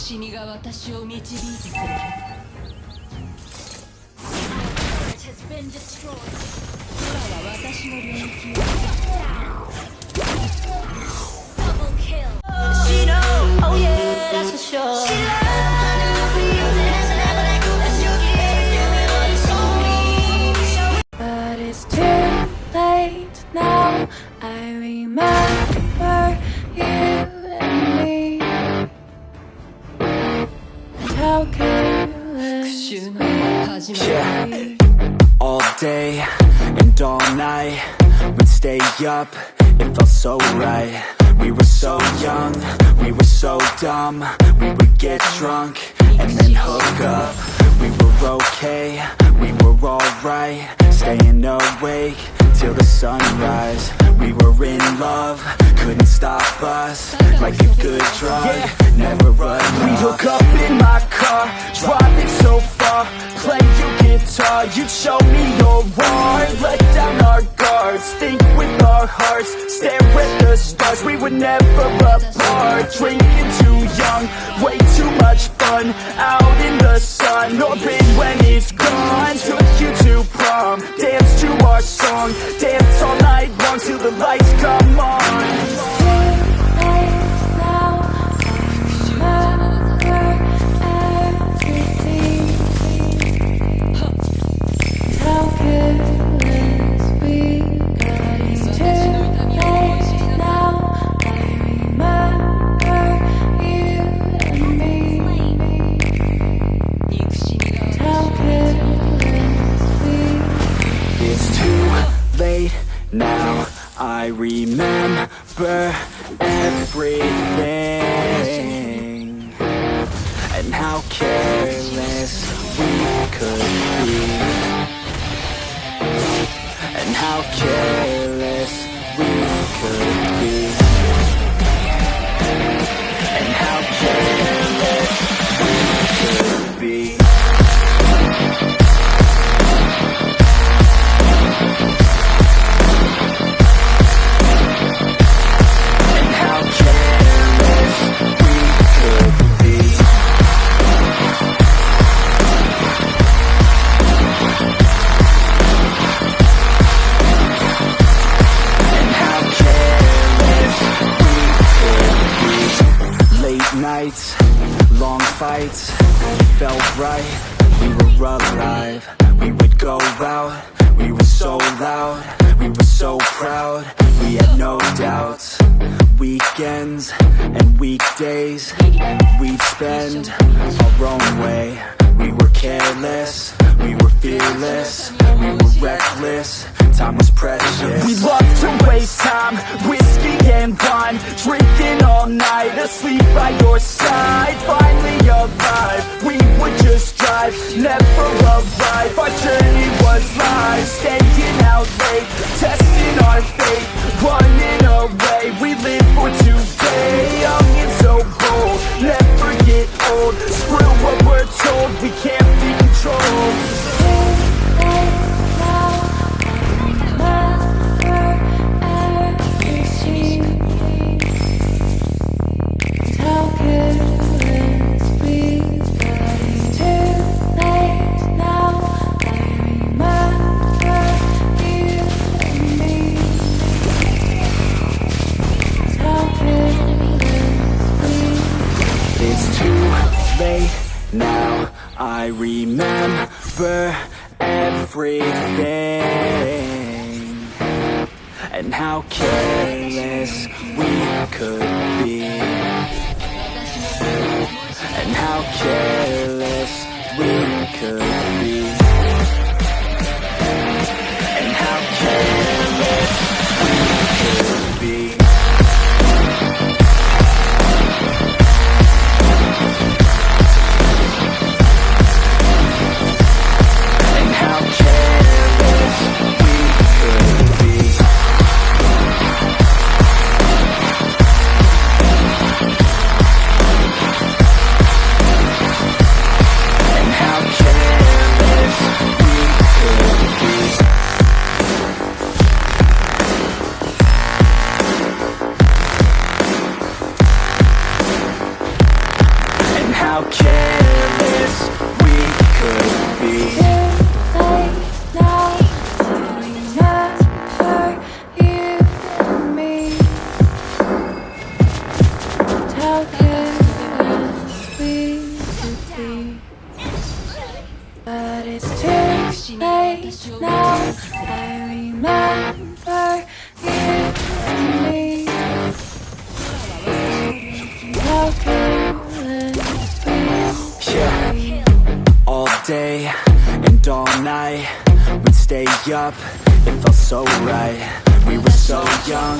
死が私を導いてくれる。空は私の領域よ。She know, oh yeah, that's for sure. She but it's too late now. I remember you and me. And how careless we Yeah. All day and all night, we'd stay up, it felt so right. We were so young, we were so dumb. We would get drunk and then hook up. We were okay, we were alright, staying awake till the sunrise. We were in love, couldn't stop us. Like a good drug, never run. We hook up in my car, driving so far. Play your guitar, you'd show me your art. Let down our guards, think with our hearts. Stare at the stars, we were never apart. Drinking too young, way too much fun. Out in the sun, orbit when it's gone. Took you to prom, dance to our song. Dance all night long till the lights come on. Now I remember everything, and how careless we could be, and how careless we could be, and how careless we could be. Nights, long fights, felt right, we were alive. We would go out, we were so loud, we were so proud, we had no doubts. Weekends and weekdays, we'd spend our own way. We were careless, we were fearless, we were reckless, time was precious. We loved to waste time, whiskey and wine, drinking all night, asleep by your side. Finally alive, we would just drive, never arrive. Our journey was live, staying out late, testing our fate, running away. We live for today, young and so bold, never get old. Screw what we're told, we can't be controlled. Now I remember everything, and how careless we could be, and how careless we could be, and how careless we could be. how careless we could be. Too late now to remember you and me. How careless we could be. But it's too late now. I remember you and me. How careless we Yeah. All day and all night, we'd stay up, it felt so right. We were so young,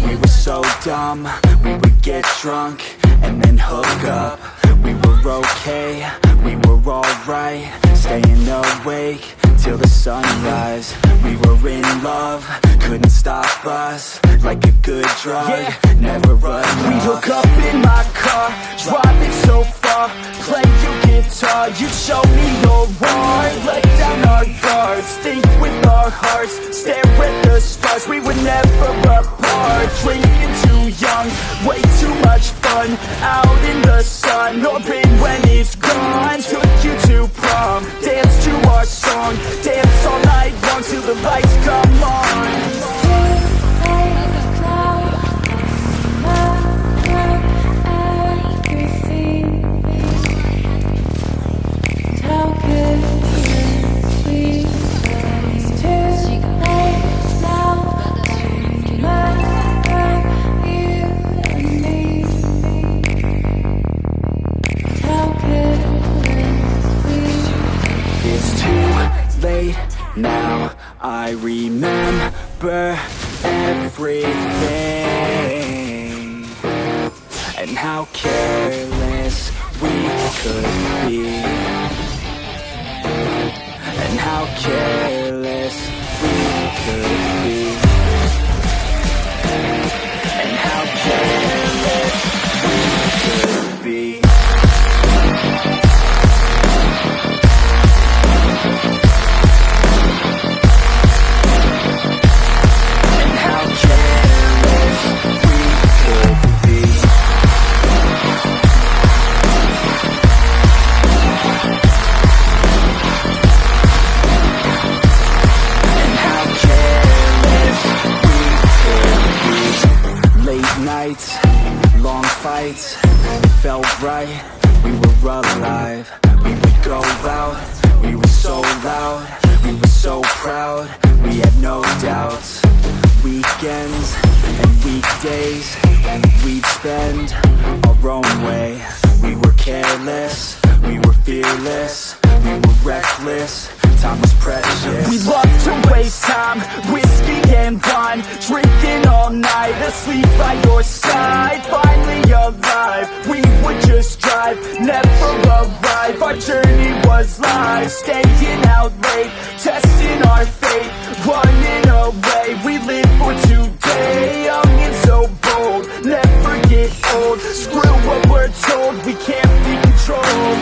we were so dumb. We would get drunk and then hook up. We were okay, we were alright, staying awake till the sunrise. We were in love, couldn't stop us. Like a good drug, never enough. We hook up in my car, driving so far. Play your guitar, you show me your heart. Let down our guards, think with our hearts. Stare at the stars, we were never apart. Drinking too young, way too much fun. Out in the sun, open when it's gone. Took you to prom, dance to our song. Dance all night long till the lights come on. Now I remember everything and how careless we could be, and how careless we could be, and how careless we could be. Long fights, it felt right, we were alive. We would go out, we were so loud. We were so proud, we had no doubts. Weekends and weekdays, we'd spend our own way. We were careless, we were fearless, we were reckless. Time was precious. We loved to waste time, whiskey and wine, drinking all night, asleep by your side. Finally alive, we would just drive, never arrive. Our journey was live, staying out late, testing our fate, running away. We live for today, young and so bold, never get old. Screw what we're told, we can't be controlled.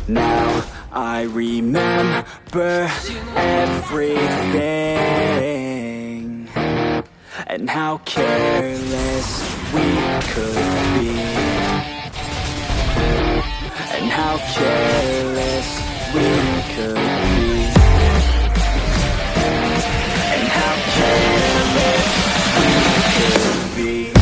Now I remember everything and how careless we could be, and how careless we could be, and how careless we could be.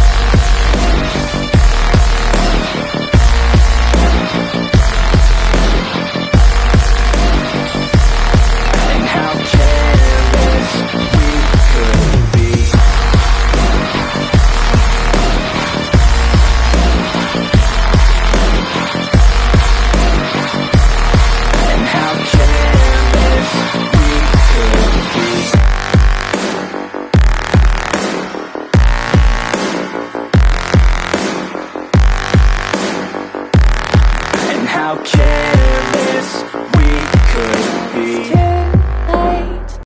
How careless